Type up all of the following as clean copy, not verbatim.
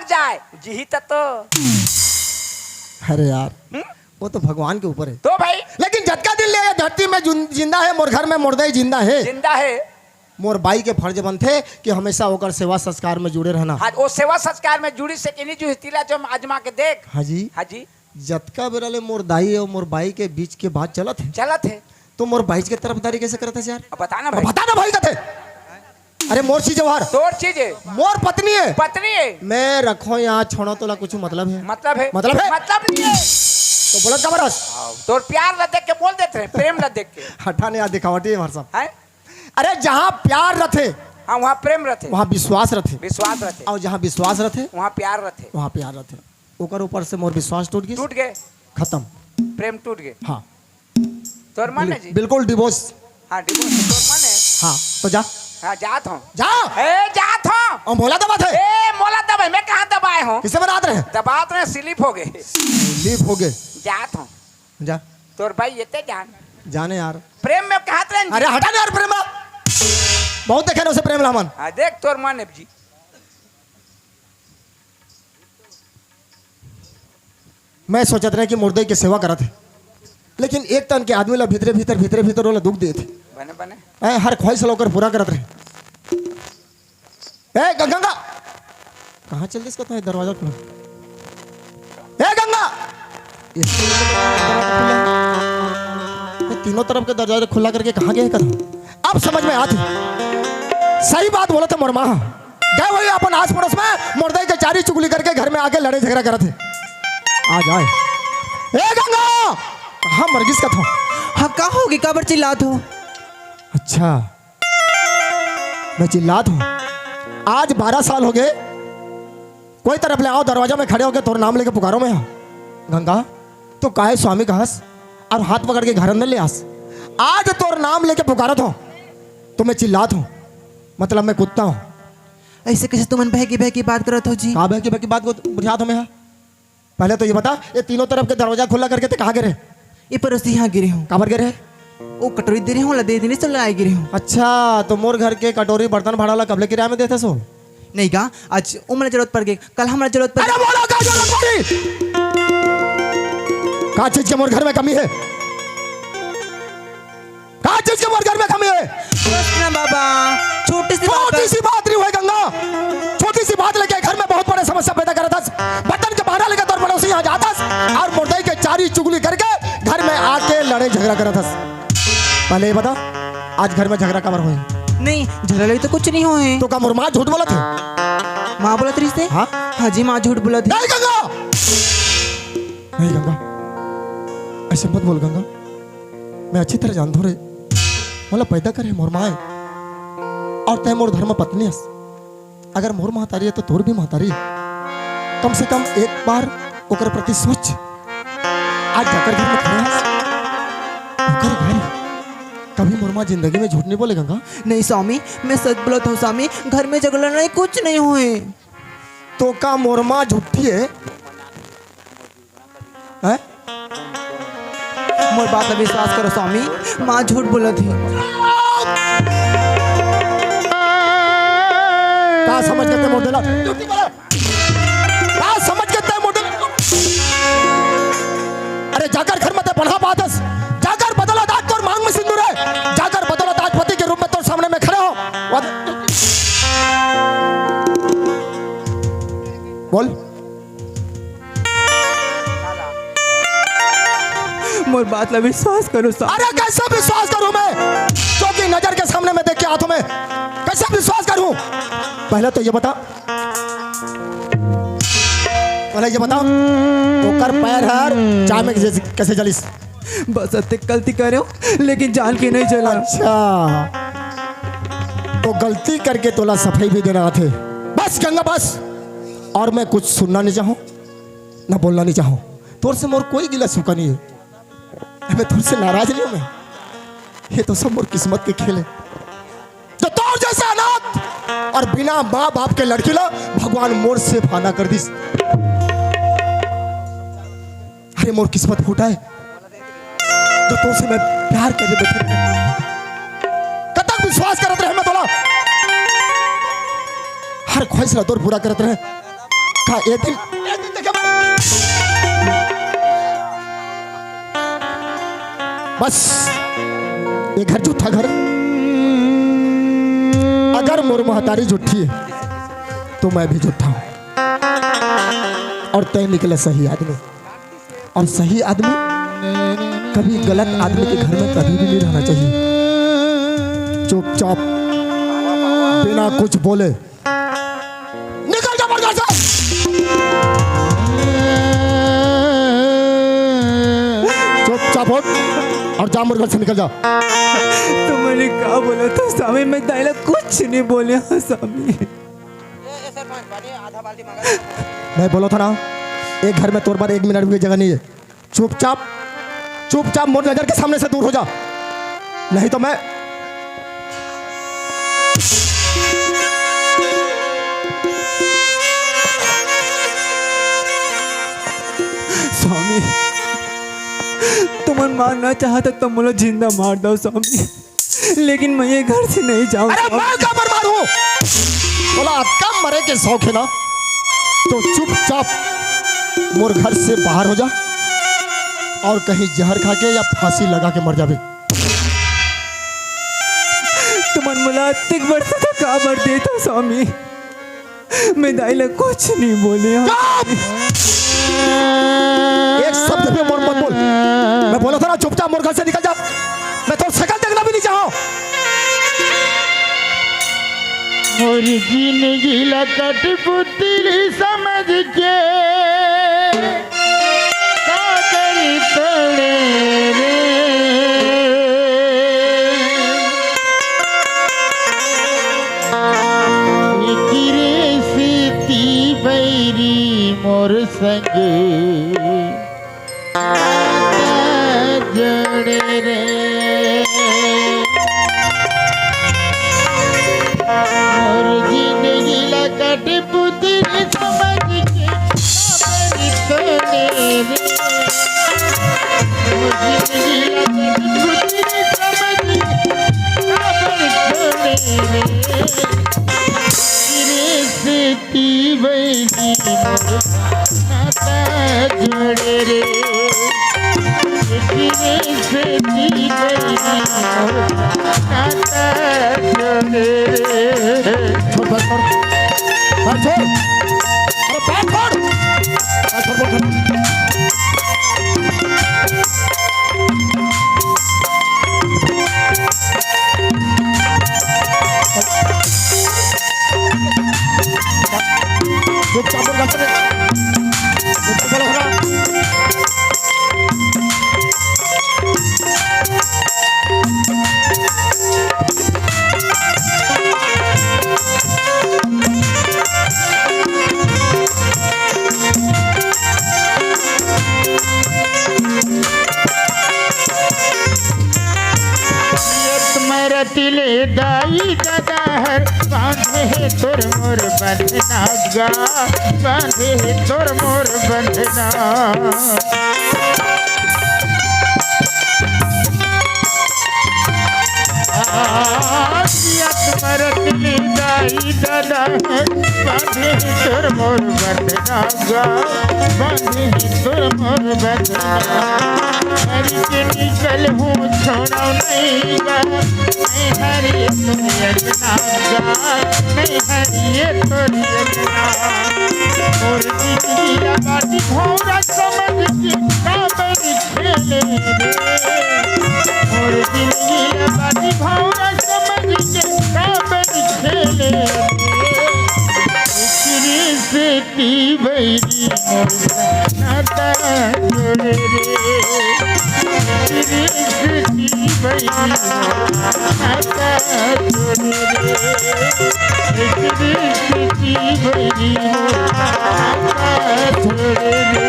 जाए जी तो। अरे यार वो तो भगवान के ऊपर है तो भाई लेकिन झटका दिल ले धरती में जिंदा है मोर घर में मुर्दा जिंदा है। जिंदा है मोर बाई के फर्ज बनते कि हमेशा होकर सेवा संस्कार में जुड़े रहना। हाँ वो सेवा संस्कार में जुड़ी से कि जो तिला जो आजमा के देख। हाँ जी हाँ जी जतका बेरा मोर दाई और मोर बाई के बीच के बात चलत है तो मोर बाई के तरफदारी कैसे करते यार? बताना भाई कथे। अरे मोर चीज जवाहर तोर चीज है मोर पत्नी है मैं रखो यहाँ छोड़ो तो कुछ मतलब है मतलब नहीं है तो बोलत का बरस तोर प्यार न देख के बोल देते हैं प्रेम न देख के हटाने यहाँ दिखावटी है हमारे साहब है। अरे जहाँ प्यार रथे हाँ वहाँ प्रेम रथे वहाँ विश्वास रथे और जहाँ विश्वास रथे वहाँ प्यार रथे ऊपर ऊपर से मोर विश्वास टूट गए खत्म प्रेम टूट गए। हाँ तोर माने जी बिल्कुल डिवोर्स। हाँ डिवोर्स तोर माने। हाँ तो जा हाँ जात हूँ जात हूँ और मोला दबा थे मोला दबाए मैं कहाँ दबाए हूँ किसे बना रहे दबात रहे स्लिप हो गए जात हूँ जा तोर भाई ये जाने यार प्रेम में कहा थे। अरे हटा यार प्रेम बहुत देखे ना उसे प्रेम लामन। हाँ देख तोर माने जी मैं सोचत रहे कि मुर्दे की सेवा करत है लेकिन एक तन के आदमी ला भीतर वाला दुख दे थे बने हर ख्वाहिश लोकर पूरा करत रहे। ए गंगा कहाँ चल इसका तो दरवाजा खुला। ए गंगा तीनों तरफ के दरवाजा खुला करके कहाँ गए कदम अब समझ में आती। सही बात बोला था मोरमा गए वही अपन आस पड़ोस में मुर्दे के चारी चुगली करके घर में आके लड़े झगड़ा करते आ जाए। ए गंगा कहाँ मरगिस का था। हाँ कहाँ होगी काबर चिल्लात हो। अच्छा मैं चिल्लात हूँ आज 12 साल हो गए कोई तरफ ले आओ दरवाजा में खड़े होके तोर नाम लेके पुकारो मैं गंगा तो काहे स्वामी कहस और हाथ पकड़ के घर अंदर ले आस आज तोर नाम लेके पुकारत हो तो मैं चिल्लात हूँ मतलब मैं कुत्ता हूँ। ऐसे कैसे तुम बह की बात करत हो जी। कहाँ बह की बात को बुझात हो मैं पहले तो ये बता ये तीनों तरफ के दरवाजा खुला करके कहाँ गिरे। ये पड़ोसी यहाँ गिरे हूँ। कहाँ पर गिरे वो कटोरी दे रही हूँ दे देने से लगाए गिरे हूँ। अच्छा तो मोर घर के कटोरी बर्तन भाड़ा वाला कबले किराए में देते सो नहीं का आज उम्र जरूरत पड़ गई कल हमारा जरूरत पड़ का चीज के मोर घर में कमी है का चीज के मोर घर में कमी है। बस ना बाबा छोटी सी बात नहीं है गंगा छोटी सी बात लेके घर में बहुत बड़े समस्या पैदा करता बर्तन के बाहर लेकर तोर पड़ोसी यहाँ जाता और मुर्दे के चारी चुगली करके घर में आके लड़े झगड़ा करता। पहले ये बता आज घर में झगड़ा कबर हुई नहीं झगड़ा तो कुछ नहीं हुए तो का मोर माँ झूठ बोला थे माँ बोला थी हाँ हाँ जी माँ झूठ बोला थी। नहीं गंगा ऐसे मत बोल गंगा मैं अच्छी तरह जानता हूँ मतलब पैदा करे मोर माँ और तय मोर धर्म पत्नी है अगर मोर महतारी है तो तोर भी महतारी कम से कम एक बार ओकर प्रति सोच आज जाकर घर में खड़े ओकर घर कभी मोर माँ जिंदगी में झूठ नहीं बोले गंगा। नहीं स्वामी मैं सच बोलता हूँ स्वामी घर में झगड़ा नहीं कुछ नहीं हुए तो का मोर माँ झूठी है मोर बात पर विश्वास करो स्वामी माँ झूठ बोला थी। का समझ के मोड़ देला का समझ के मोड़ अरे जाकर घर में पढ़ा बातस जाकर बदला दाज तोर मांग में सिंदूर है जाकर बदला दाज पति के रूप में तोर सामने में खड़े हो बोल मोर बात ला विश्वास करो अरे कैसे विश्वास करूं मैं क्योंकि नजर के सामने में देख के हाथों में कैसे विश्वास करूं। पहले तो ये बता तो कर पैर हर चाय में कैसे जलिस बस अत्ते गलती करे लेकिन जान के नहीं चला। अच्छा तो गलती करके तोला सफाई भी देना थे बस गंगा बस और मैं कुछ सुनना नहीं चाहूं ना बोलना नहीं चाहूं तोर से मोर कोई गिला सूखा नहीं है मैं तुमसे नाराज नहीं हूं मैं ये तो सब मोर किस्मत के खेल है जो तोर जैसे अनाथ और बिना माँ बाप के लड़की ला भगवान मोर से फाना कर दी। अरे मोर किस्मत फूटा है जो तुमसे मैं प्यार करके बैठे कतक विश्वास करत रहे मैं तोला हर ख्वाहिश ला तोर पूरा करत रहे का ये दिन देखे बस ये घर झूठा घर। अगर मोर महतारी झूठी है तो मैं भी झूठा हूं और तय निकले सही आदमी। और सही आदमी कभी गलत आदमी के घर में कभी भी नहीं रहना चाहिए। चुपचाप बिना कुछ बोले निकल जा घर से। चुपचाप उठ और जा मेरे घर से निकल जा। तो मैंने क्या बोला था स्वामी, मैं दाइला कुछ नहीं बोले हाँ स्वामी। मैं बोला था ना एक घर में तोर बार 1 मिनट की जगह नहीं है। चुपचाप चुपचाप मोर नजर के सामने से दूर हो जा, नहीं तो मैं स्वामी तुमन मारना चाहता तो मुझे जिंदा मार दो स्वामी, लेकिन मैं ये घर से नहीं जाऊंगा। अरे मैं क्या बर्बाद हूँ? बोला आपका मरे के शौक है ना तो चुपचाप मोर घर से बाहर हो जा और कहीं जहर खा के या फांसी लगा के मर जावे। तुमन मुला तिक वर्ष तो का मर देता स्वामी, मैं दाइला कुछ नहीं बोले हाँ। एक शब्द भी मोर मत बोल। मैं बोला था ना चुपचाप मोर घर से निकल जा, मैं तो शकल देखना भी नहीं चाहूं। मोरी जिंदगी लकट पुतली समझ के कादर तोड़े रे। गिरे सीती बैरी मोर संग जोड़े रे। मोर जिंदगी लकट पुतली समझ के काबरी तोड़े रे। मोर जिंदगी लकट पुतली समझ के काबरी तोड़े रे। गिरे से ती बैरी मोर नाता जोड़े रे। गिरे से ती बैरी मोर नाता जोड़े रे। छोड़ पैर छोड़, पैर छोड़, अरे पैर छोड़, पैर छोड़ बोल। चुपचाप बोल घर से चुपचाप बोलो ना। तिले दाई दादा हर बांधे है तोर मोर बंधना गा, बांधे है तोर मोर बंधना। तिले दाई दादा हर बांधे है तोर मोर बंधना गा, बांधे है तोर मोर बंधना। हरी के निकल हूँ छोड़ा नहीं गा, नहीं हरी तोरी अजना गा, नहीं हरी तोरी अजना। और जिंदगी लगाती भौरा समझ के काबरी खेले रे। और जिंदगी लगाती भौरा समझ के काबरी खेले रे। से ती बैरी मोर नाता जोड़े रे। से ती बैरी मोर नाता जोड़े रे। से ती बैरी मोर नाता जोड़े रे।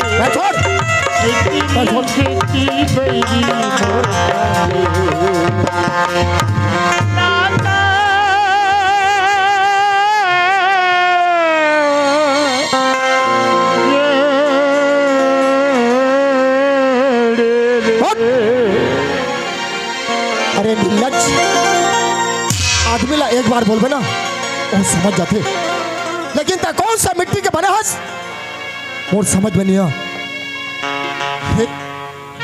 से ती बैरी मोर नाता अरे निर्लज्ज आदमी ला एक बार बोलबे ना वो समझ जाते लेकिन ते कौन सा मिट्टी के बने हस और समझ में नहीं आ।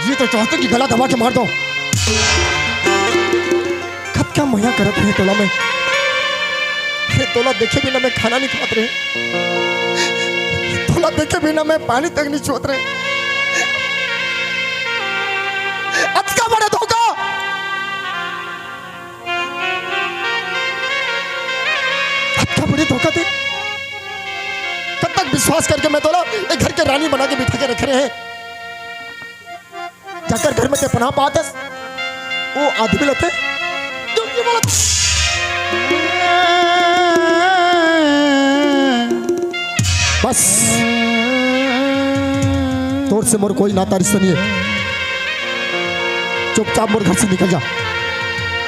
ये तो चाहते कि गला दबा के मार दो। कब क्या मुहैया करत रहे तोला में। तोला देखे बिना मैं खाना नहीं खात रहे, तोला देखे बिना मैं पानी तक नहीं छुअत रहे। अतका बड़ा धोखा। अतका बड़ी धोखा थे। कब तक विश्वास करके मैं तोला एक घर के रानी बना के बिठा के रख रहे हैं। जाकर घर में ते पनाह पातस वो आदमी लते क्यों की बोलत। बस तोर से मोर कोई नाता रिश्ता नहीं है। चुपचाप मोर घर से निकल जा।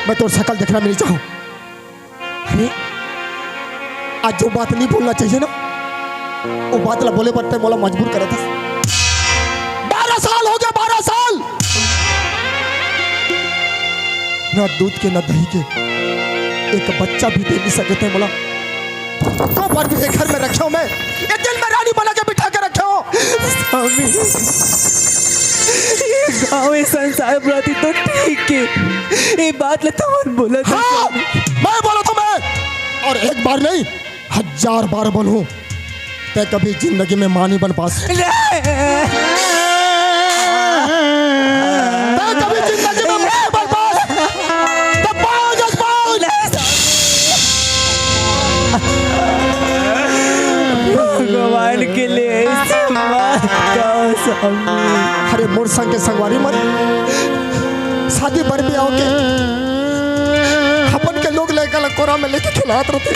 मैं तोर शकल देखना नहीं चाहूं। अरे आज जो बात नहीं बोलना चाहिए ना वो बात ला बोले पड़ते मोला मजबूर करा था। 12 साल हो गया, 12 साल ना दूध के ना दही के एक बच्चा भी दे नहीं सके थे मोला। तो पर भी घर में रखे हो, मैं एक दिन में रानी बना के बिठा के रखे हो। स्वामी ये गाँव संसार प्रति तो ठीक है, ये बात ले तो बोला था। हाँ, मैं बोला तो मैं और एक बार नहीं 1000 बार बोलूं ते कभी जिंदगी में मां नहीं बन पास। ते कभी जिंदगी में मां बन पास। तो बाज भगवान के लिए ऐसी बात कहो स्वामी। अरे मोर संग के संगवारी मत शादी पर भी आओ के अपन के लोग लेकर कोरा में लेके खिलात रहते।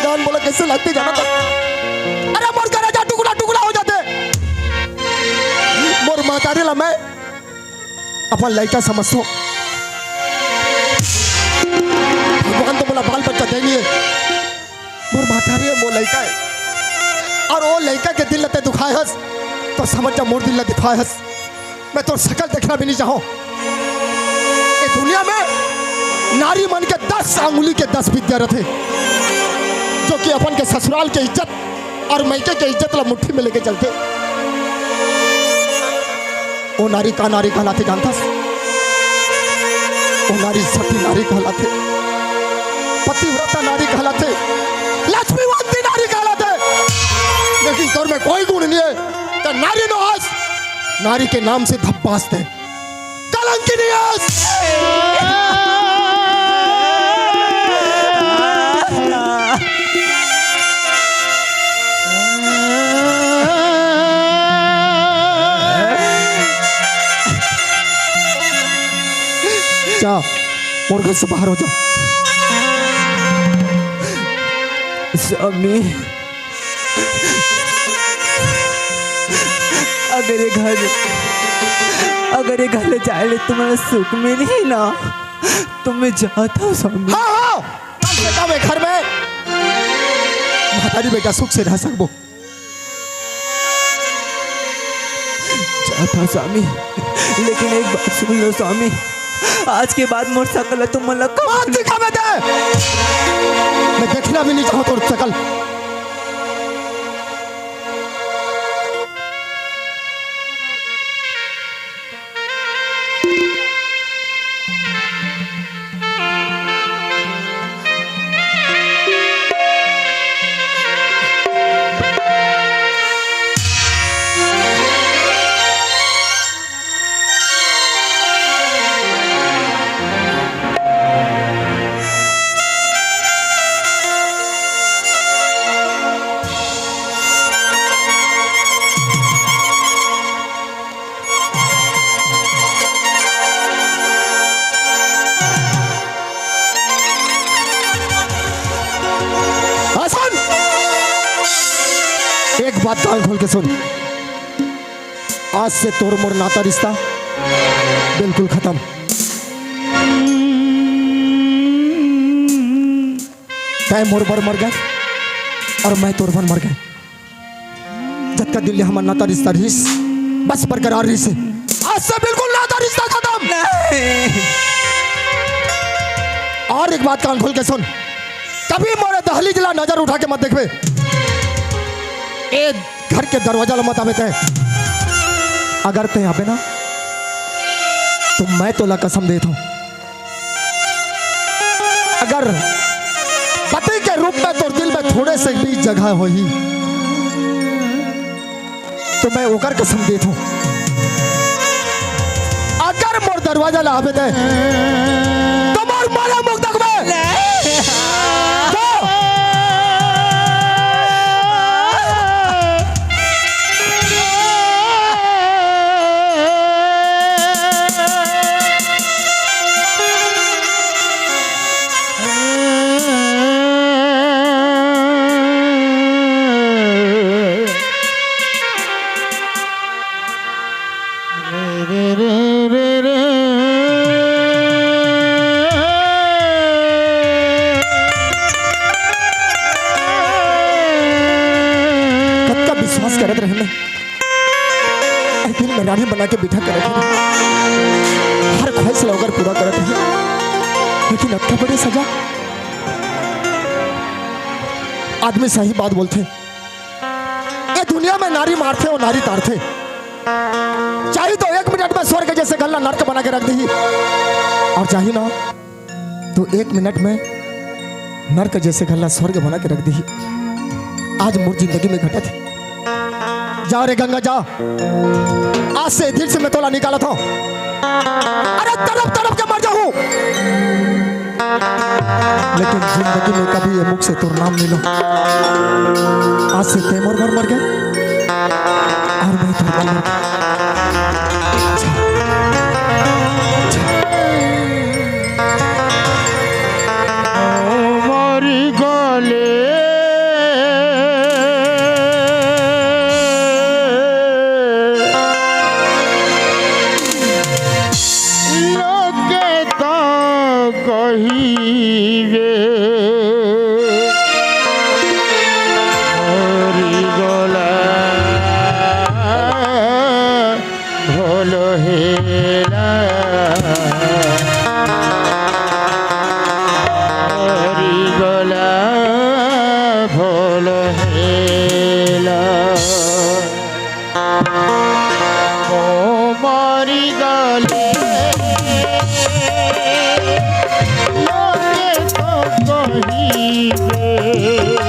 जान बोला कैसे लगते जाना था। अरे मोर का राजा टुकड़ा टुकड़ा हो जाते। मोर मातारी ला मैं अपन लड़का समझता हूँ। भगवान तो बोला बाल बच्चा देंगे। मोर मातारी है, मोर लड़का है और वो लड़का के दिल लते दुखाए हस तो समझ जा मोर दिल दिखाए हस। मैं तो शकल देखना भी नहीं चाहूँ। ये दुनिया में नारी मन के 10 अंगुली के 10 विद्या रहते जो कि अपन के ससुराल के इज्जत और मैके के इज्जत ला मुट्ठी में लेके चलते। वो नारी का नारी कहलाते जानता। वो नारी सती नारी कहलाते, पतिव्रता नारी कहलाते, लक्ष्मीवंती नारी कहलाते। लेकिन तौर में कोई गुण नहीं है तो नारी नो हंस। नारी के नाम से धब्बास दे कलंकिनी हंस। जा और घर से बाहर हो जाओ। स्वामी अगर ये घर ले जाए तुम्हारा सुख में नहीं ना तो मैं जाता हूँ स्वामी। हाँ हाँ कम से कम घर में महतारी बेटा सुख से रह सकबो। जाता हूँ स्वामी, लेकिन एक बात सुन लो स्वामी, आज के बाद मोर सकल तुम मला मार दिखा मैं दे। मैं देखना भी नहीं चाहता तोर शकल। एक बात कान खोल के सुन। आज से तोर मोर नाता रिश्ता बिल्कुल खत्म। तय मोर बर मर गए और मैं तोर बर मर गए। जब का दिल हमारा नाता रिश्ता रहीस बस बरकरार रही से। आज से बिल्कुल नाता रिश्ता खत्म। और एक बात कान खोल के सुन। कभी मोरे दहलीज ला नजर उठा के मत देखबे। ए घर के दरवाजा ला मत आवे ते। अगर ते आवे ना तो मैं तोला कसम देता हूं, अगर पति के रूप में तो दिल में थोड़े से भी जगह होई तो मैं ओकर कसम देता हूं, अगर मोर दरवाजा ला आवे ते तो मोर मारा मुख देखबे। विश्वास करत रहे मैं दिल में रानी बना के बिठा कर रखे हर ख्वाहिश लौकर पूरा करत है, लेकिन अब क्या बड़ी सजा। आदमी सही बात बोलते, ये दुनिया में नारी मारते और नारी तारते, चाहे तो 1 मिनट में स्वर्ग जैसे गल्ला नरक बना के रख दी, और चाहे ना तो 1 मिनट में नरक जैसे गल्ला स्वर्ग बना के रख दी। आज मोर जिंदगी में घटा थी। जा रे गंगा जा, आज से दिल से मैं तोला निकाला था, अरे तड़प तड़प के मर जाऊं, लेकिन जिंदगी में कभी ये मुख से तोर नाम नहीं लो। आज से तैमूर मर गए और मैं तोर मर गया। मोरी गले कहिवे हरि गला भोल हेला, हरि गला भोल हेला, ओ मरि गले कहिवे